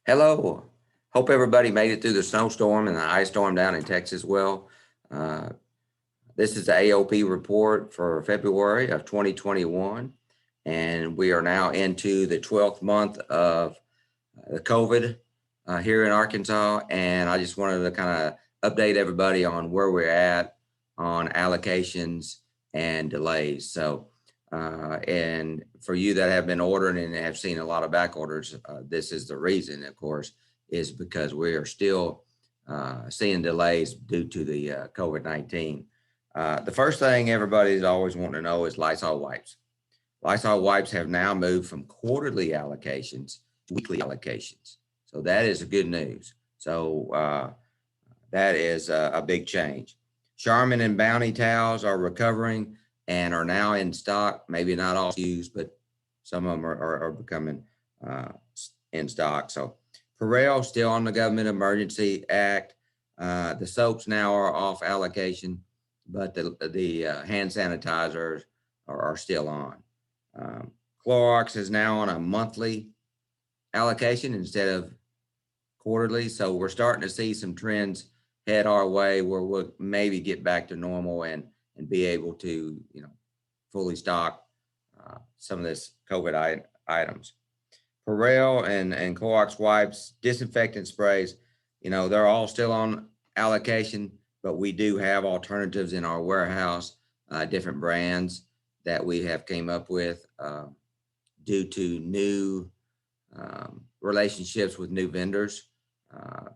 Hello. Hope everybody made it through the snowstorm and the ice storm down in Texas well. Uh, this is the AOP report for February of 2021, and we are now into the 12th month of the COVID here in Arkansas. And I just wanted to kind of update everybody on where we're at on allocations and delays. And for you that have been ordering and have seen a lot of back orders, this is the reason, of course, is because we are still seeing delays due to the COVID-19. The first thing everybody's always wanting to know is Lysol wipes. Lysol wipes have now moved from quarterly allocations to weekly allocations. So that is good news. So that is a big change. Charmin and Bounty towels are recovering and are now in stock. Maybe not all used, but some of them are becoming in stock. So Perel still on the Government Emergency Act. The soaps now are off allocation, but the hand sanitizers are still on. Clorox is now on a monthly allocation instead of quarterly. So we're starting to see some trends head our way where we'll maybe get back to normal and be able to, fully stock some of this COVID items. Perel and Clorox wipes, disinfectant sprays, they're all still on allocation, but we do have alternatives in our warehouse, different brands that we have came up with due to new relationships with new vendors.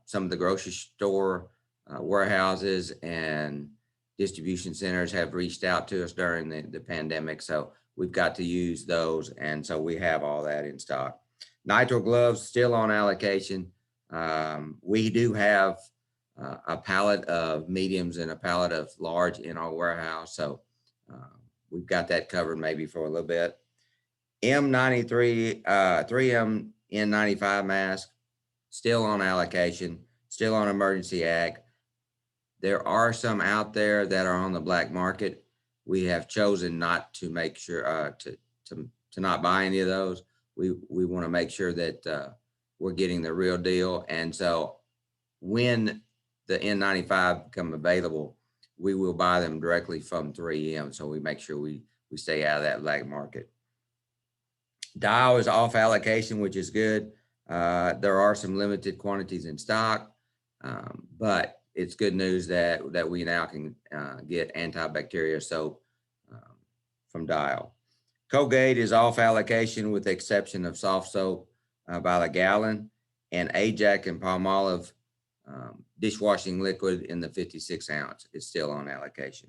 Some of the grocery store warehouses and distribution centers have reached out to us during the pandemic. So we've got to use those. And so we have all that in stock. Nitrile gloves still on allocation. We do have a pallet of mediums and a pallet of large in our warehouse. So we've got that covered maybe for a little bit. M93, 3M N95 mask, still on allocation, still on emergency act. There are some out there that are on the black market. We have chosen not to make sure to not buy any of those. We want to make sure that we're getting the real deal. And so when the N95 become available, we will buy them directly from 3M. So we make sure we stay out of that black market. Dial is off allocation, which is good. There are some limited quantities in stock, but it's good news that we now can get antibacterial soap from Dial. Colgate is off allocation with the exception of soft soap by the gallon, and Ajax and Palmolive dishwashing liquid in the 56 ounce is still on allocation.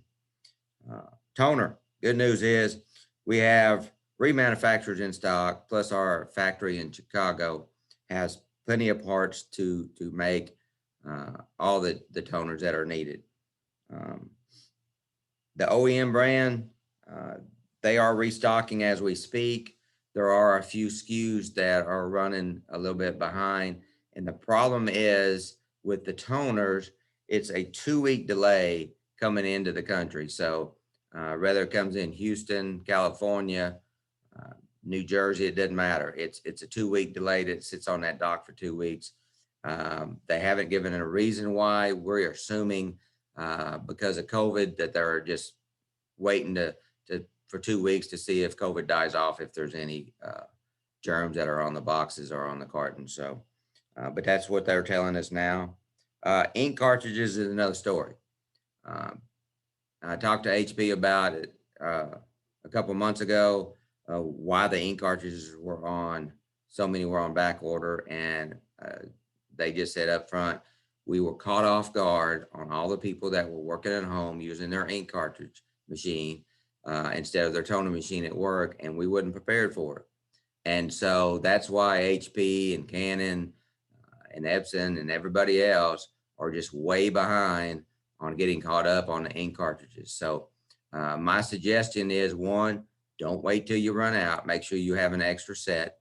Toner, good news is we have remanufacturers in stock, plus our factory in Chicago has plenty of parts to make all the toners that are needed. The OEM brand, they are restocking as we speak. There are a few SKUs that are running a little bit behind. And the problem is with the toners, it's a 2-week delay coming into the country. So whether it comes in Houston, California, New Jersey, it doesn't matter. It's a 2-week delay that sits on that dock for 2 weeks. They haven't given a reason why. We're assuming because of COVID that they're just waiting for 2 weeks to see if COVID dies off, if there's any germs that are on the boxes or on the carton. So, but that's what they're telling us now. Ink cartridges is another story. I talked to HP about it a couple months ago, why the ink cartridges were on, so many were on back order, and they just said up front, we were caught off guard on all the people that were working at home using their ink cartridge machine instead of their toner machine at work, and we wasn't prepared for it. And so that's why HP and Canon and Epson and everybody else are just way behind on getting caught up on the ink cartridges. So my suggestion is, one, don't wait till you run out. Make sure you have an extra set.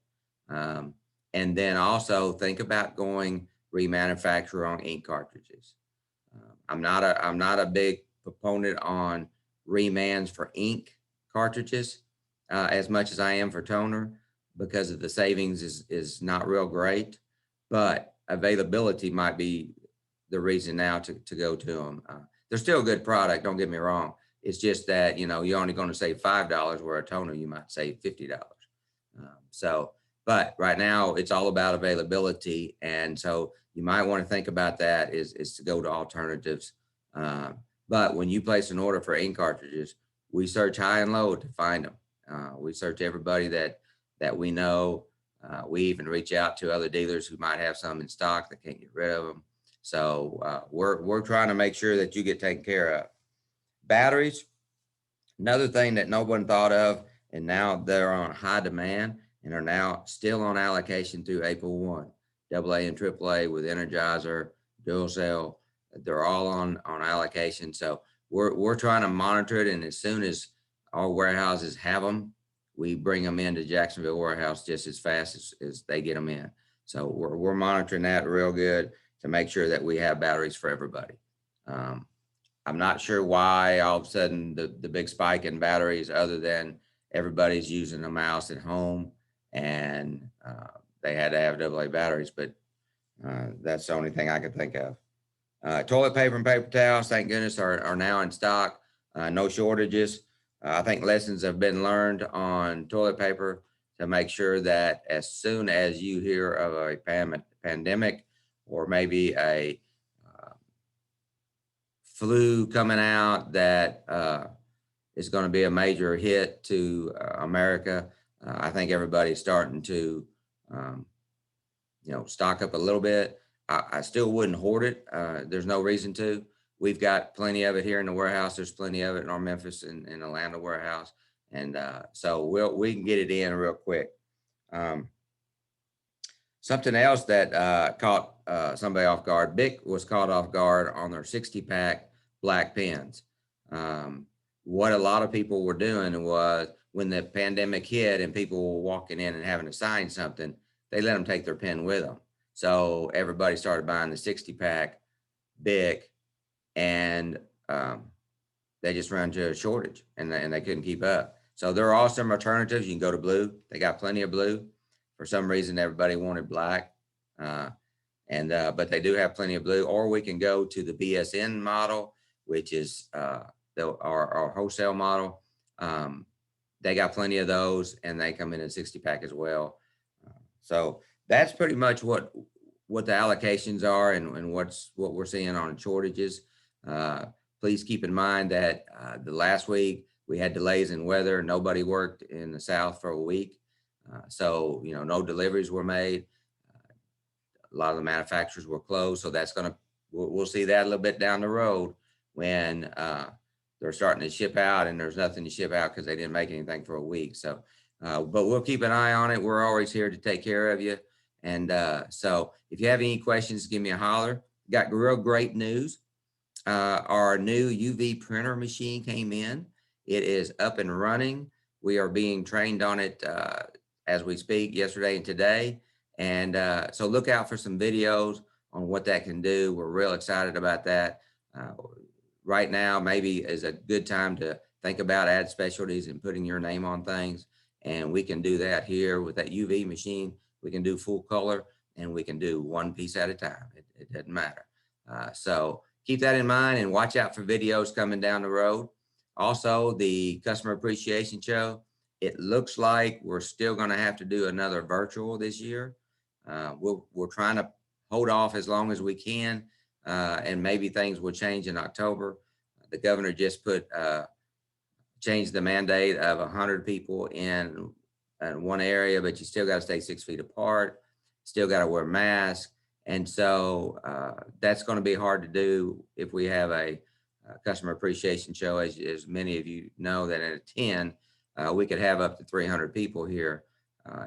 And then also think about going remanufacturer on ink cartridges. I'm not a big proponent on remans for ink cartridges as much as I am for toner, because of the savings is not real great. but availability might be the reason now to go to them. They're still a good product, don't get me wrong. It's just that, you know, you're only going to save $5 where a toner you might save $50. So, but right now it's all about availability. And so you might want to think about that is to go to alternatives. But when you place an order for ink cartridges, we search high and low to find them. We search everybody that we know. We even reach out to other dealers who might have some in stock that can't get rid of them. So we're trying to make sure that you get taken care of. Batteries, another thing that no one thought of, and now they're on high demand and are now still on allocation through April 1. AA and AAA with Energizer, dual cell, they're all on allocation. So we're trying to monitor it, and as soon as our warehouses have them, we bring them into Jacksonville warehouse just as fast as they get them in. So we're monitoring that real good to make sure that we have batteries for everybody. I'm not sure why all of a sudden the big spike in batteries, other than everybody's using a mouse at home and they had to have AA batteries, but that's the only thing I could think of. Toilet paper and paper towels, thank goodness, are now in stock. No shortages. I think lessons have been learned on toilet paper to make sure that as soon as you hear of a pandemic or maybe a flu coming out that is going to be a major hit to America, I think everybody's starting to, stock up a little bit. I still wouldn't hoard it. There's no reason to. We've got plenty of it here in the warehouse. There's plenty of it in our Memphis and Atlanta warehouse. And so we can get it in real quick. Something else that caught somebody off guard, Bic was caught off guard on their 60-pack black pens. What a lot of people were doing was when the pandemic hit and people were walking in and having to sign something, they let them take their pen with them. So everybody started buying the 60-pack Bic, and they just ran into a shortage and they couldn't keep up. So there are some alternatives. You can go to blue. They got plenty of blue. For some reason, everybody wanted black, but they do have plenty of blue. Or we can go to the BSN model, which is our wholesale model. They got plenty of those, and they come in a 60-pack as well. So that's pretty much what the allocations are and what we're seeing on shortages. Please keep in mind that the last week we had delays in weather. Nobody worked in the South for a week. So, no deliveries were made. A lot of the manufacturers were closed. So we'll see that a little bit down the road when they're starting to ship out and there's nothing to ship out because they didn't make anything for a week. So, but we'll keep an eye on it. We're always here to take care of you. And so if you have any questions, give me a holler. Got real great news. Our new UV printer machine came in. It is up and running. We are being trained on it as we speak, yesterday and today. And so look out for some videos on what that can do. We're real excited about that. Right now, maybe is a good time to think about ad specialties and putting your name on things. And we can do that here with that UV machine. We can do full color and we can do one piece at a time. It doesn't matter. So keep that in mind and watch out for videos coming down the road. Also, the Customer Appreciation Show, it looks like we're still going to have to do another virtual this year. We're trying to hold off as long as we can, and maybe things will change in October. The governor just changed the mandate of 100 people in one area, but you still got to stay 6 feet apart, still got to wear masks. And so that's going to be hard to do if we have a Customer Appreciation Show. As many of you know, that at 10, we could have up to 300 people here,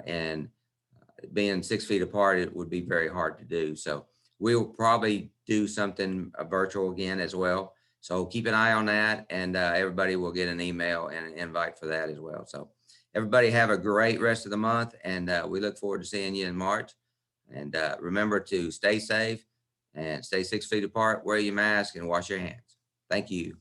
and being 6 feet apart, it would be very hard to do. So we'll probably do something virtual again as well. So keep an eye on that, and everybody will get an email and an invite for that as well. So everybody have a great rest of the month, and we look forward to seeing you in March. And remember to stay safe and stay 6 feet apart, wear your mask, and wash your hands. Thank you.